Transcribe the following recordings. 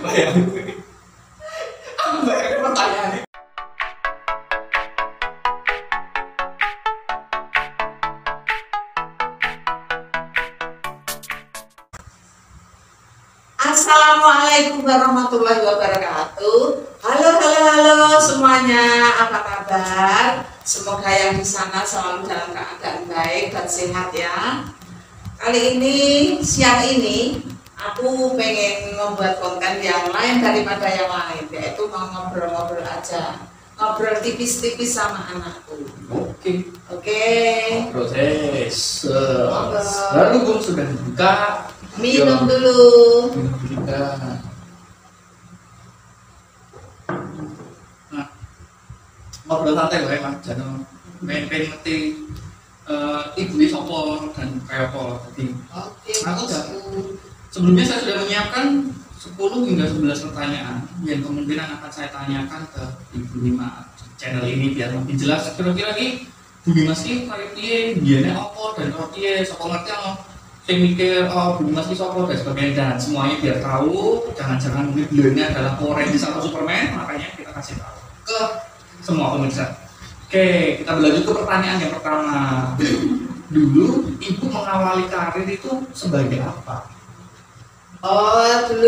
bayangin. Aku bayangin pertanyaannya. Assalamualaikum warahmatullahi wabarakatuh. Halo semuanya, apa kabar? Semoga yang di sana selalu dalam keadaan baik dan sehat ya. Kali ini, siang ini, aku pengen membuat konten yang lain daripada yang lain, yaitu mau ngobrol-ngobrol aja, ngobrol tipis-tipis sama anakku. Oke. Proses. Lalu gue sudah dibuka. Minum dulu. Minum juga. Nah, ngobrol santai loh emang, jangan pengen ngerti ibu ini sopo dan kayak apa tadi. Oke. Aku sebelumnya saya sudah menyiapkan 10 hingga 11 pertanyaan yang kemungkinan akan saya tanyakan ke Ibu Nima channel ini biar lebih jelas kira-kira nih Bu Nima sih kayak dia biarnya apa dan kalau dia sopo ngerti apa saya mikir, oh Bu Nima sih sopo dan sebagainya dan semuanya biar tahu. Jangan-jangan mungkin beliaunya adalah Power Rangers atau Superman, makanya kita kasih tahu ke semua pemirsa. Oke, kita berlanjut ke pertanyaan yang pertama. Dulu Ibu mengawali karir itu sebagai apa? Oh, dulu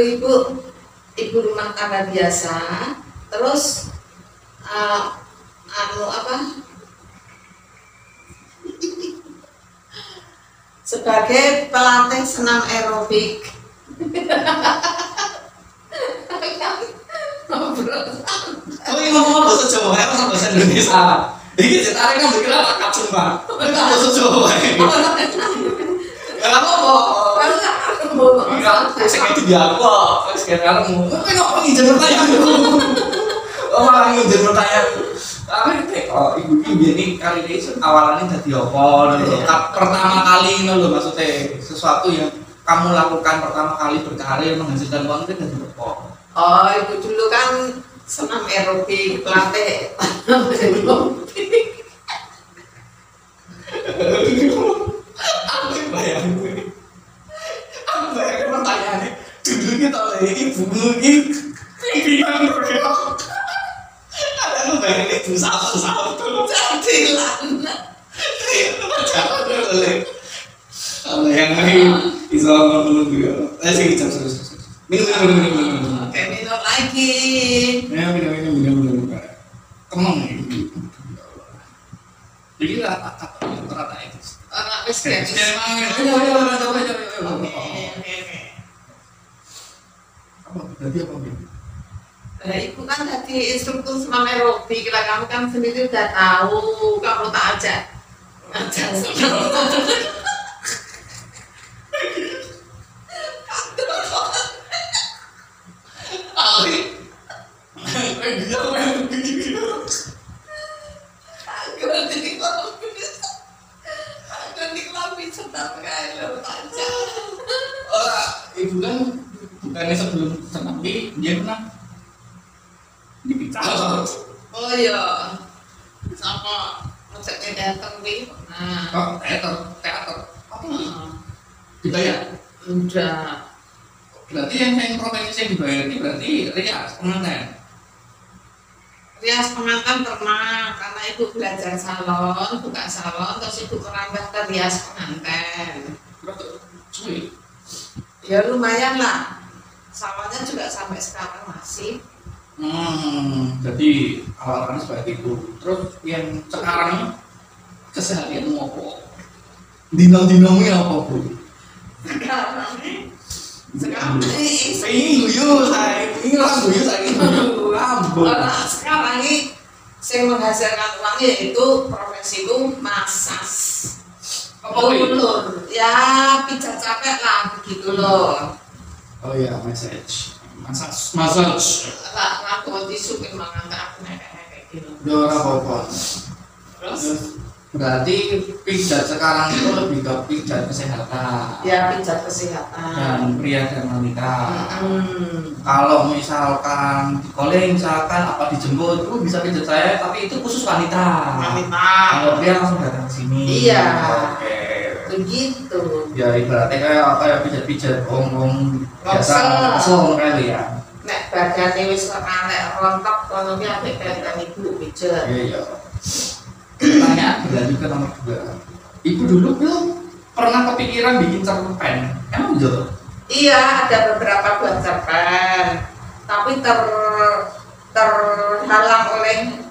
ibu rumah tangga biasa, terus sebagai pelatih senam aerobik. Kau ini ngomong bahasa Jawa ya, atau bahasa Indonesia? Ini ceritanya kan berkira tak cuma, tapi kan bahasa Jawa ya. Kamu mau? Enggak, saya itu dia kok. Sekarang mau, tapi nggak mau izin bertanya. Oh malah izin bertanya. Tapi kalau ibu ini kali ini awalannya jadi apa? Pertama kali loh maksudnya sesuatu yang kamu lakukan pertama kali berkarir menghasilkan uang itu dari apa? Oh, ibu dulu kan senam aerobik, pelatih aerobik. Aku bayangin pertanyaannya dulunya tau ibu ini pimpinan bergerak. Aku bayangin ibu satu Jadilan. jangan boleh. Kalau yang lain bisa ngomong dulu. Sih jam terus. Minum. Oke, minum lagi. Minum. Kemang ini. Jadi rata itu. Anak miskin. Oke. Apa? Berarti apa ini? Nah, ibu kan tadi instruktur senam aerobik, lah kamu kan sendiri udah tahu, kamu tak ajak senam. Ibu kan bukannya sebelum senam dia pernah dipical. Oh iya, sama ngajaknya datang nih. Nah, teater. Apa nih? Dibayar? udah. Berarti yang profesi yang dibayar ini berarti rias pengantin. Rias pengantin pernah, karena ibu belajar salon, buka salon, terus ibu merambah ke rias pengantin. Berarti sulit. Ya lumayan lah, salonnya juga sampai sekarang masih. Jadi awalnya seperti itu. Terus yang sekarang keseharianmu apa? Dinam-dinamnya apa Bu? Sekarang Ini guyu saya sekarang ini saya menghasilkan uang yaitu profesiku masas. Lulur, ya pijat capek lah begitu loh. Oh iya, massage. Lah aku disukin mangan aku kayak gitu. Dora apa? Terus berarti pijat sekarang itu lebih ke pijat kesehatan. ya pijat kesehatan. Dan pria dan wanita. Kalau misalkan misalkan apa dijemput, bisa pijat saya, tapi itu khusus wanita. Kalau pria langsung datang ke sini. Iya. Oke. Begitu. Ya ibaratnya kayak pijat-pijat om biasa langsung kali ya. Nek badane wis ngalek rontok kono ki ambek kaitan ibu pijet. Iya. Pertanyaan berlanjut ke nomor 2. Ibu dulu belum pernah kepikiran bikin cerpen? Emang betul? Iya, ada beberapa buat cerpen, tapi terhalang oleh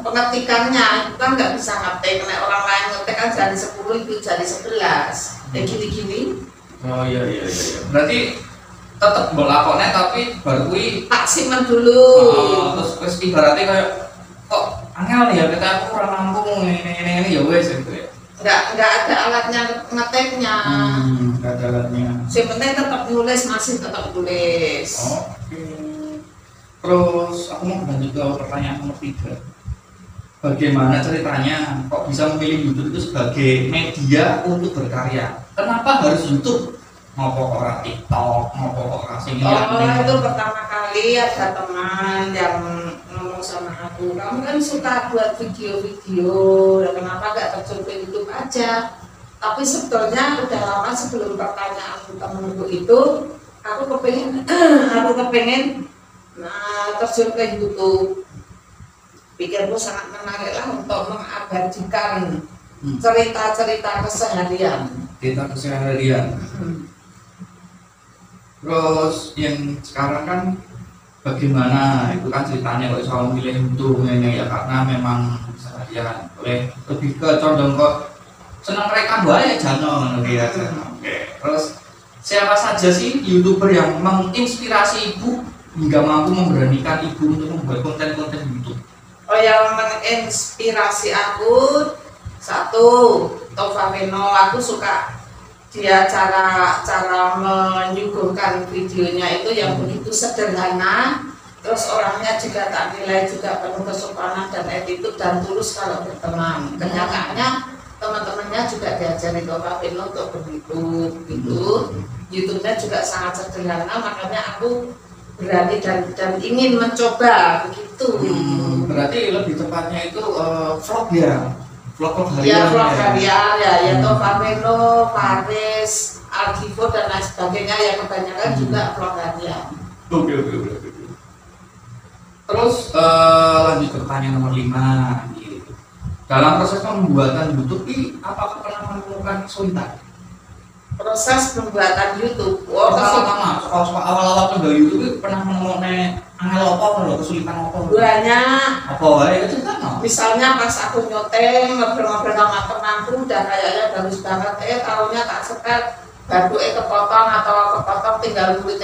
pengetikannya. Itu kan nggak bisa ngetik, karena orang lain ngetik kan jari 10, itu jari 11 kayak gini-gini. Oh iya. Berarti tetap belakonnya tapi baru kui maksimal dulu. Terus ibaratnya kayak kok angel ya kita aku kurang mampu ini ya wes gitu ya. Nggak ada alatnya ngetiknya. Nggak ada alatnya. Yang penting tetap nulis, masih tetap tulis. Oke. Terus aku mau lanjut ke pertanyaan nomor 3. Bagaimana ceritanya kok bisa memilih YouTube itu sebagai media untuk berkarya? Kenapa harus YouTube? Mau orang TikTok, mau orang sini? Itu pertama kali ada teman yang ngomong sama aku, kamu kan suka buat video-video, kenapa gak terjun ke YouTube aja? Tapi sebetulnya udah lama sebelum pertanyaan temenku itu, aku kepengen terjun ke YouTube. Pikirku sangat menarik lah untuk mengabadikan cerita-cerita keseharian. Terus yang sekarang kan bagaimana itu kan ceritanya kalau soal milih YouTube ya karena memang keseharian boleh lebih ke condong ke senang rekam ya jangan ya. Oke. Terus siapa saja sih YouTuber yang menginspirasi ibu hingga mampu memberanikan ibu untuk membuat konten-konten YouTube? Yang menginspirasi aku satu, Tova Beno. Aku suka dia cara menyuguhkan videonya itu yang begitu sederhana, terus orangnya juga tak nilai juga penuh kesopanan dan attitude dan tulus kalau berteman. Kenyataannya teman-temannya juga diajari Tova Beno untuk begitu. YouTube-nya juga sangat sederhana, makanya aku berani dan ingin mencoba begitu. Berarti lebih tepatnya itu vlog ya? Vlog harian ya? Vlog harian ya, Tova Beno, Faris, Alkivo dan lain sebagainya yang kebanyakan juga vlog harian. Oke. Terus lanjut ke pertanyaan nomor 5 gitu. Dalam proses pembuatan YouTube ini apakah pernah menemukan kesulitan? Proses pembuatan YouTube. Awal-awal ke YouTube pernah menemukan angel apa kesulitan apa? Banyak. Apa ya itu kan? Misalnya pas aku nyoteng ngobrol-ngobrol sama temanku udah kayaknya bagus banget, tahunya tak setel baru kepotong tinggal mulut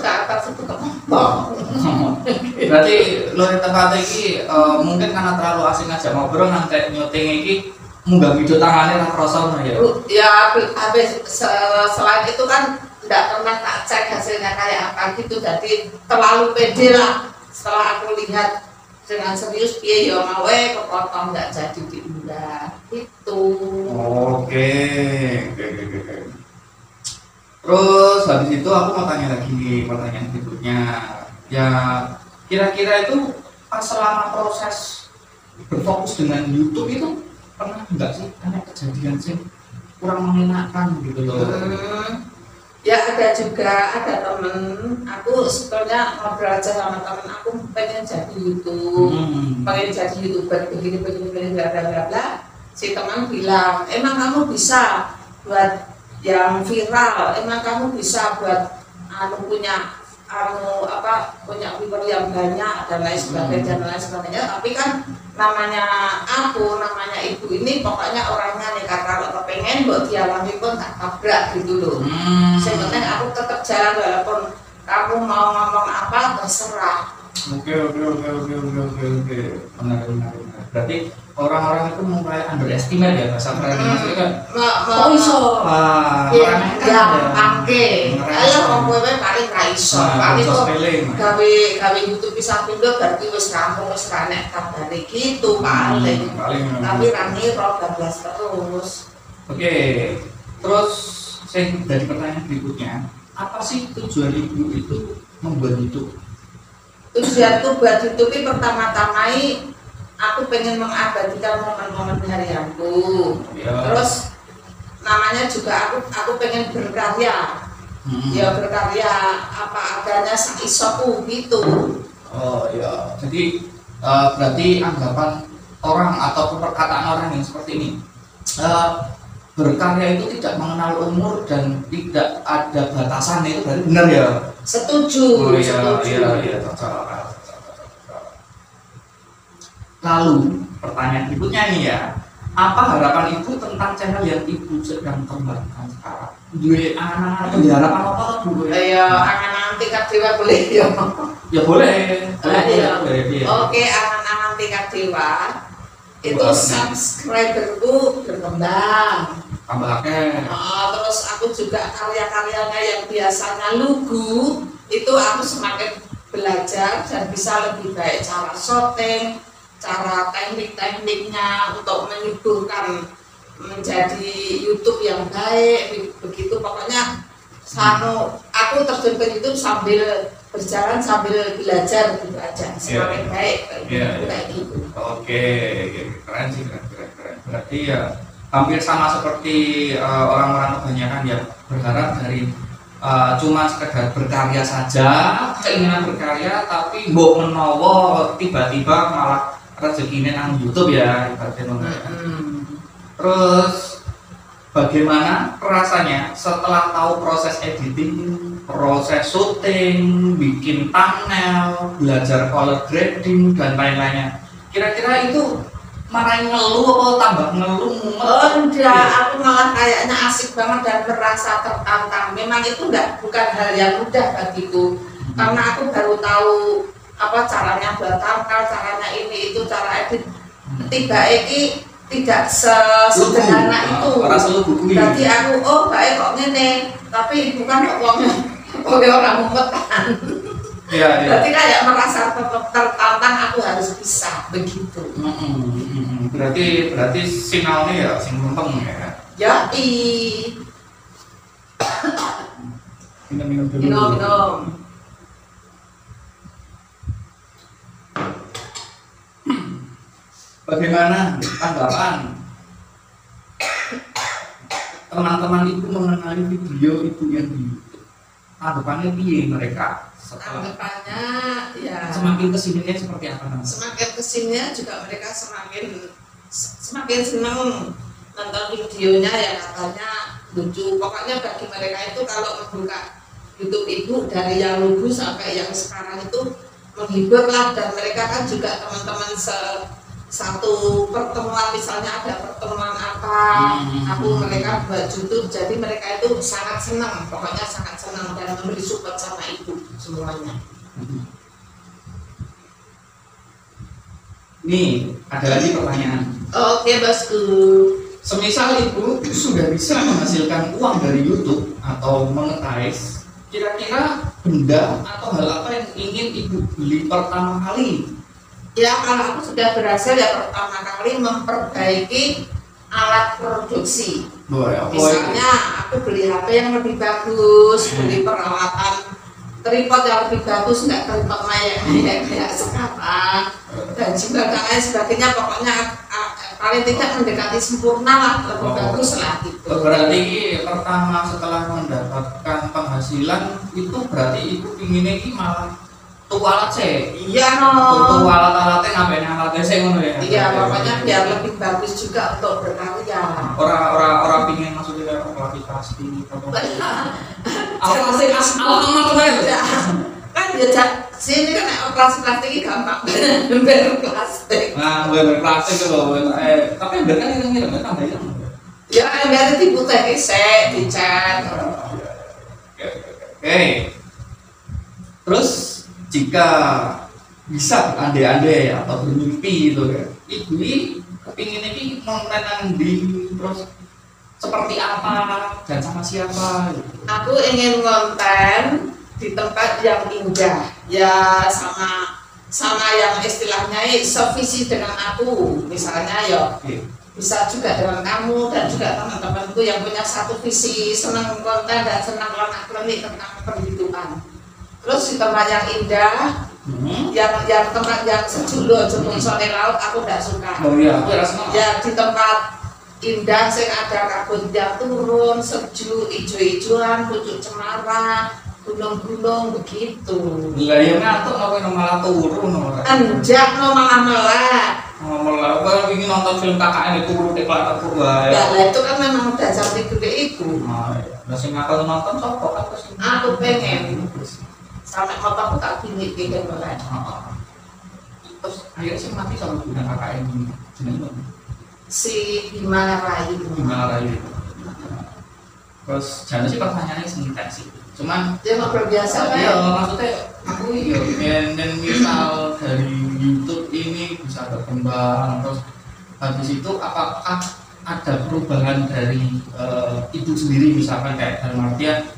ke atas itu kepotong. Berarti lo di tempat ini mungkin karena terlalu asing aja ngobrol nanti nyoteng ini munggah video tangannya lah kroso ya. Ya habis selain itu kan tidak pernah tak cek hasilnya kayak apa gitu, jadi terlalu pede lah. Setelah aku lihat dengan serius piye ya mau kepotong nggak jadi diunggah itu. Oke. Terus habis itu aku mau tanya lagi nih pertanyaan berikutnya. Ya kira-kira itu pas selama proses berfokus dengan YouTube itu pernah enggak sih ada kejadian sih kurang mengenakan gitu loh? Ya ada juga, ada temen aku sebetulnya ngobrol aja sama temen aku pengen jadi YouTube, pengen jadi YouTuber begini bla bla bla. Si teman bilang, emang kamu bisa buat yang viral, emang kamu bisa buat punya viewer yang banyak dan lain sebagainya. Tapi kan namanya ibu ini pokoknya orangnya nih, kalau kepengen buat dialami pun tak tabrak gitu loh. Sebenarnya aku tetap jalan walaupun kamu mau ngomong apa terserah. Oke. Benar. Berarti orang-orang itu mulai underestimate ya bahasa Indonesia itu kan. Mau iso. Gampang ke. Ayo kowe paling ra iso. Paling kok gawe YouTube bisa pindho berarti wis rampung wis ra nek kabare gitu paling. Tapi ra ngira bablas terus. Oke. Terus saya dari pertanyaan berikutnya, apa sih tujuan ibu itu membuat YouTube? Tujuanku buat YouTube ini pertama-tama aku pengen mengabadikan momen-momen harianku. Terus namanya juga aku pengen berkarya. Ya berkarya apa seadanya saisoku gitu. Oh ya, jadi berarti anggapan orang ataupun perkataan orang yang seperti ini, berkarya itu tidak mengenal umur dan tidak ada batasan, itu berarti benar ya? Setuju. Oh iya, setuju. iya, cocok. Lalu pertanyaan berikutnya nih ya, apa harapan ibu tentang channel yang ibu sedang kembangkan sekarang? Dua anak atau harapan apa dulu ya? Ya, angan-angan tingkat dewa boleh ya. Ya boleh. Iya. Boleh. Oke, angan-angan tingkat dewa itu subscriberku berkembang. Tambahkan. Terus aku juga karya-karyanya yang biasanya lugu itu aku semakin belajar dan bisa lebih baik cara syuting, cara teknik-tekniknya untuk menyuguhkan menjadi YouTube yang baik begitu. Pokoknya aku terjun ke YouTube sambil berjalan sambil belajar gitu aja, semakin baik kayak gitu. Oke, keren sih, keren. Berarti ya hampir sama seperti orang-orang kebanyakan ya, berharap dari cuma sekedar berkarya saja, keinginan berkarya, tapi mbok menowo tiba-tiba malah rezekinya nang YouTube ya, ibaratnya. Terus bagaimana rasanya setelah tahu proses editing, proses syuting, bikin thumbnail, belajar color grading dan lain-lainnya? Kira-kira itu marahin ngeluh atau tambah ngeluh? Oh enggak, aku malah kayaknya asik banget dan merasa tertantang. Memang itu bukan hal yang mudah bagiku, karena aku baru tahu apa caranya buat thumbnail, caranya ini itu, cara edit. Tiba ini tidak sesederhana itu. Berarti aku baik kok ngene, tapi bukan kok orang mumetan. Iya. Berarti kayak merasa tertantang, aku harus bisa begitu. Berarti sinalnya ya sing lempeng ya. Ya Minum dulu. minum. Bagaimana tanggapan teman-teman ibu mengenai video ibu yang di YouTube? Tanggapannya piye mereka? Tanggapannya ya Semakin kesininya seperti apa namanya? semakin kesininya juga mereka semakin senang nonton videonya, ya katanya lucu. Pokoknya bagi mereka itu kalau membuka YouTube ibu dari yang lugu sampai yang sekarang itu menghibur lah. Dan mereka kan juga teman-teman satu pertemuan, misalnya ada pertemuan apa, mereka buat YouTube, jadi mereka itu sangat senang, pokoknya sangat senang dan memberi support sama ibu semuanya. Nih, ada lagi pertanyaan. Oke bosku. Semisal ibu sudah bisa menghasilkan uang dari YouTube atau monetize, kira-kira benda atau hal apa yang ingin ibu beli pertama kali? Ya kalau aku sudah berhasil ya pertama kali memperbaiki alat produksi. Misalnya aku beli HP yang lebih bagus, beli peralatan tripod yang lebih bagus, nggak tripod kayak sekarang, dan sebagainya. Pokoknya paling tidak mendekati sempurna lah, lebih bagus lah gitu. Berarti pertama setelah mendapatkan penghasilan itu berarti ibu pinginnya ini malah tuku alat sih. Iya tuku alat-alatnya ngapain alatnya sih ngono ya. Iya, pokoknya biar lebih bagus juga untuk berkarya. Orang pingin maksudnya apalagi plastik atau kan ya sini kan operasi plastik ini gampang beli plastik. Nah, beli plastik itu loh. Tapi bener kan itu nggak tambah ya. Ya biar diputih sih, dicat. Oke. Terus jika bisa berandai-andai atau bermimpi gitu ya, ibu ini kepingin ini kontenan di terus seperti apa dan sama siapa gitu. Aku ingin konten di tempat yang indah ya, sama yang istilahnya sevisi dengan aku, misalnya ya bisa juga dengan kamu dan juga teman-temanku yang punya satu visi, senang konten dan senang lenak-lenik tentang perhitungan. Terus di tempat yang indah, yang tempat yang sejuk loh, jemput sore laut aku tidak suka. Oh iya, aku rasa. Ya di tempat indah sing ada kabut yang turun, sejuk, ijo-ijoan, pucuk cemara, gunung-gunung begitu. Lah ya ngantuk apa malah turu no. Anjak no malah melek. Malah apa ingin nonton film KKN itu turu deklar aku wae. Ya lah itu kan memang udah jam tidur iku. Ah ya. Lah sing ngakal nonton sapa kan terus. Aku pengen sampai kotak tak gini kan melek. Heeh. Terus akhirnya sing mati sama guna KKN ini. Jenenge Si Bima Rai. gimana lagi? Terus jangan sih pertanyaannya singkat sih. Cuman Dia ngobrol biasa kan? iya maksudnya aku iya dan misal dari YouTube ini bisa berkembang terus habis itu apakah ada perubahan dari ibu sendiri misalkan kayak dalam artian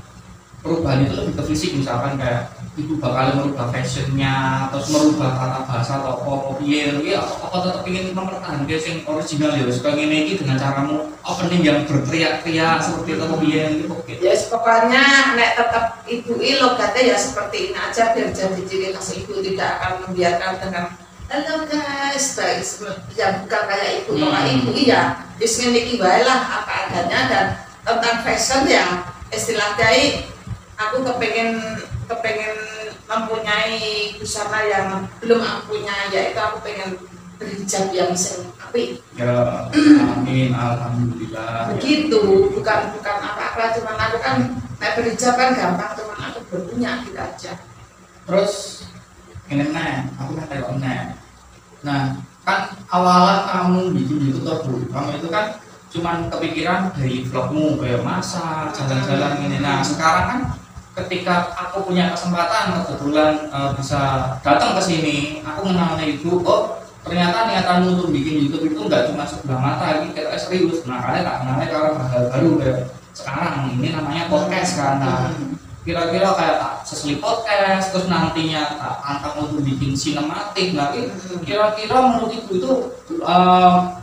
perubahan itu lebih ke fisik misalkan kayak ibu bakal merubah fashionnya terus merubah tata bahasa atau apa ya apa tetap ingin mempertahankan yang original ya suka ini dengan caramu opening yang berteriak-teriak seperti itu apa gitu Ya pokoknya nek tetap ibu logatnya ya seperti ini aja biar jadi ciri khas ibu, tidak akan membiarkan dengan halo guys, ya bukan kayak ibu, kalau ibu ya isnya niki wae lah apa adanya. Dan tentang fashion ya istilahnya aku kepengen mempunyai busana yang belum aku punya, yaitu aku pengen berhijab yang api. ya amin alhamdulillah Begitu, bukan apa-apa, cuman aku kan naik berhijab kan gampang, cuman aku belum punya gitu aja. terus ini aku kan tengok nah kan awalan kamu gitu tuh Bu, kamu itu kan cuman kepikiran dari vlogmu kayak masak jalan-jalan ini. Nah sekarang kan ketika aku punya kesempatan kebetulan bisa datang ke sini, aku mengenal ibu, oh ternyata niatanmu untuk bikin YouTube itu nggak cuma sebelah mata, ini kita serius. Nah kalian tak kenalnya kalau hal baru kayak sekarang ini namanya podcast kan. Nah, kira-kira kayak seselip podcast terus nantinya antang untuk bikin sinematik. Nah kira-kira menurut ibu itu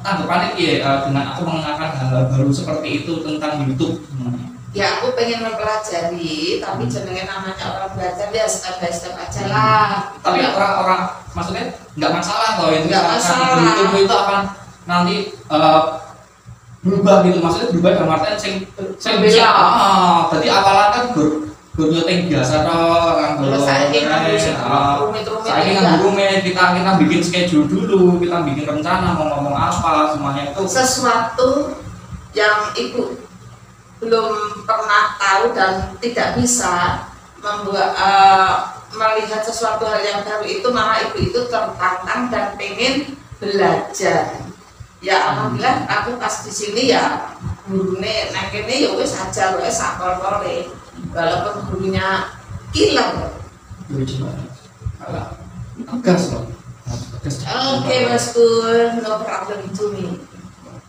tanggapannya ya dengan aku mengenalkan hal baru seperti itu tentang YouTube. Ya aku pengen mempelajari, tapi jenenge namanya orang belajar ya step by step aja lah. Tapi orang maksudnya nggak masalah toh itu Nggak masalah. YouTube itu akan nanti berubah gitu, maksudnya berubah dalam artian sing Berbeda. Jadi awalan kan gur nyuting biasa toh kan Terus saiki kan rumit-rumit saya kan rumit, kita bikin schedule dulu, kita bikin rencana mau ngomong apa semuanya itu sesuatu yang ibu belum pernah tahu dan tidak bisa membuat melihat sesuatu hal yang baru itu, malah ibu itu tertantang dan pengen belajar. Ya alhamdulillah aku pas di sini ya gurune nek kene ya wis ajar wae sakol-kole. Walaupun gurunya hilang. tegas loh. Oke Mas Pur, no problem to me.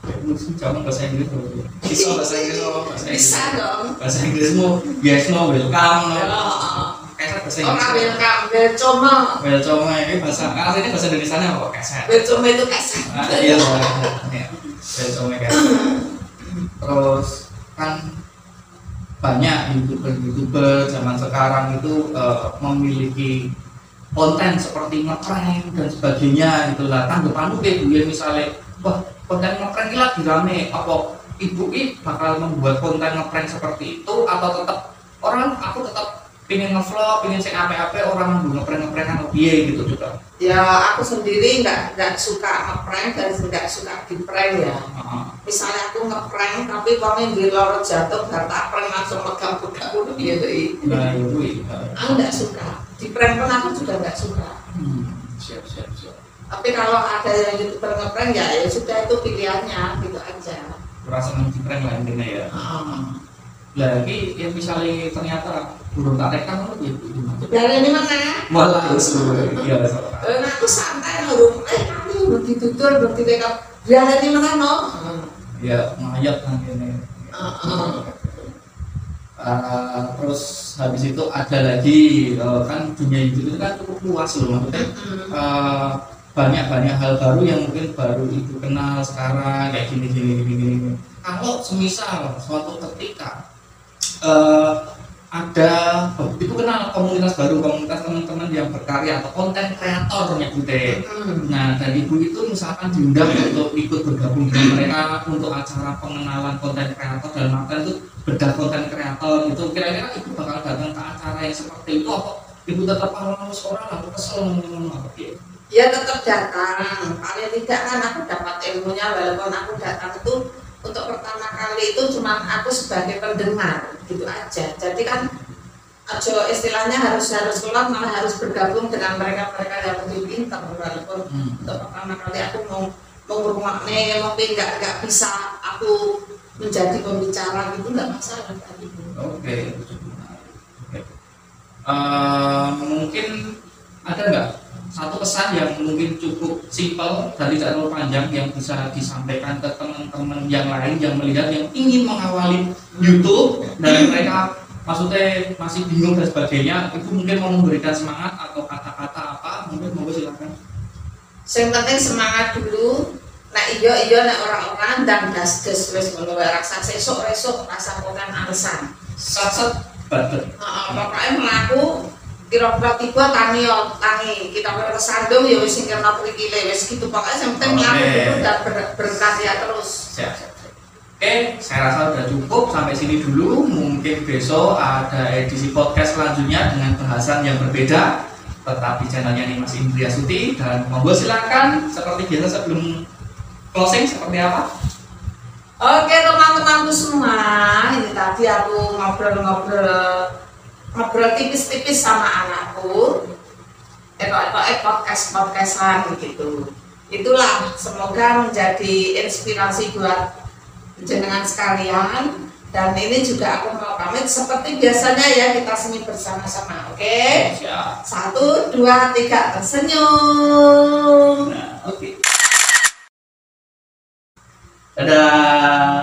Kamu bahasa Inggris loh. Bisa bahasa Inggris loh. Bisa dong. Bahasa Inggrismu yes no welcome no. Kayak bahasa Inggris. Orang welcome, welcome. Welcome ini bahasa aslinya bahasa Indonesia nya apa keset. Welcome itu kasar. Iya loh. Welcome keset. Terus kan banyak youtuber zaman sekarang itu memiliki konten seperti ngeprank dan sebagainya itulah. Tanggapanmu kayak gue misalnya wah konten ngeprank ini lagi rame, apa ibu ini bakal membuat konten ngeprank seperti itu atau tetap orang aku tetap pengen ngevlog, pengen cek apa-apa orang ngeprank lebih gitu juga. Ya aku sendiri nggak suka ngeprank dan nggak suka diprank ya. Misalnya aku ngeprank tapi uangnya di lorot jatuh dan tak prank langsung pegang-pegang gitu gitu. Nah itu Aku nggak suka. Diprank pun aku juga nggak suka. Siap. Tapi kalau ada yang youtuber ngeprank ya sudah itu pilihannya gitu aja. Rasa ngeprank lah intinya ya. Lagi yang misalnya ternyata burung tak rekam itu gimana? Dari ini mana? Malah iya Aku santai loh. Nanti udah ditutur, udah direkam. Dari ini mana no? ya ngayat kan ini. Terus habis itu ada lagi kan dunia YouTube itu kan cukup luas loh, maksudnya banyak hal baru yang mungkin baru ibu kenal sekarang kayak gini. Kalau semisal suatu ketika ada Ibu kenal komunitas baru, komunitas teman-teman yang berkarya atau konten kreator nyebutnya. Nah, dan Ibu itu misalkan diundang untuk ikut bergabung dengan mereka untuk acara pengenalan konten kreator dan artian itu bedah konten kreator itu, kira-kira Ibu bakal datang ke acara yang seperti itu apa Ibu tetap harus orang lah, kesel apa gitu? Ya tetap datang, paling tidak kan aku dapat ilmunya walaupun aku datang itu untuk pertama kali itu cuma aku sebagai pendengar gitu aja. Jadi kan aja istilahnya harus keluar, malah harus bergabung dengan mereka yang lebih pintar walaupun untuk pertama kali aku mau ngurungaknya mungkin nggak bisa aku menjadi pembicara gitu, nggak masalah tadi. Oke. Mungkin ada nggak satu pesan yang mungkin cukup simpel dan tidak terlalu panjang yang bisa disampaikan ke teman-teman yang lain yang melihat yang ingin mengawali YouTube dan mereka maksudnya masih bingung dan sebagainya, itu mungkin mau memberikan semangat atau kata-kata apa, mungkin mau silakan. Yang penting semangat dulu. Nah iya nek orang-orang dan gas wis ngono wae rasa sesuk rasa konten alasan. Sat badan. Pokoknya mlaku kira-kira tiba tangi kita bersandung ya wis sing kena prikile wis gitu, pokoknya yang penting mlaku dulu dan berkarya terus. Siap. Oke, saya rasa sudah cukup sampai sini dulu. Mungkin besok ada edisi podcast selanjutnya dengan bahasan yang berbeda. Tetap di channelnya Nimas Indria Suti dan monggo silakan seperti biasa sebelum closing seperti apa? Oke teman-temanku semua, ini tadi aku ngobrol tipis-tipis sama anakku. Podcastan gitu. Itulah semoga menjadi inspirasi buat jenengan sekalian, dan ini juga aku mau pamit seperti biasanya ya, kita senyum bersama-sama, oke? Siap. 1, 2, 3 tersenyum. Nah, oke. Dadah.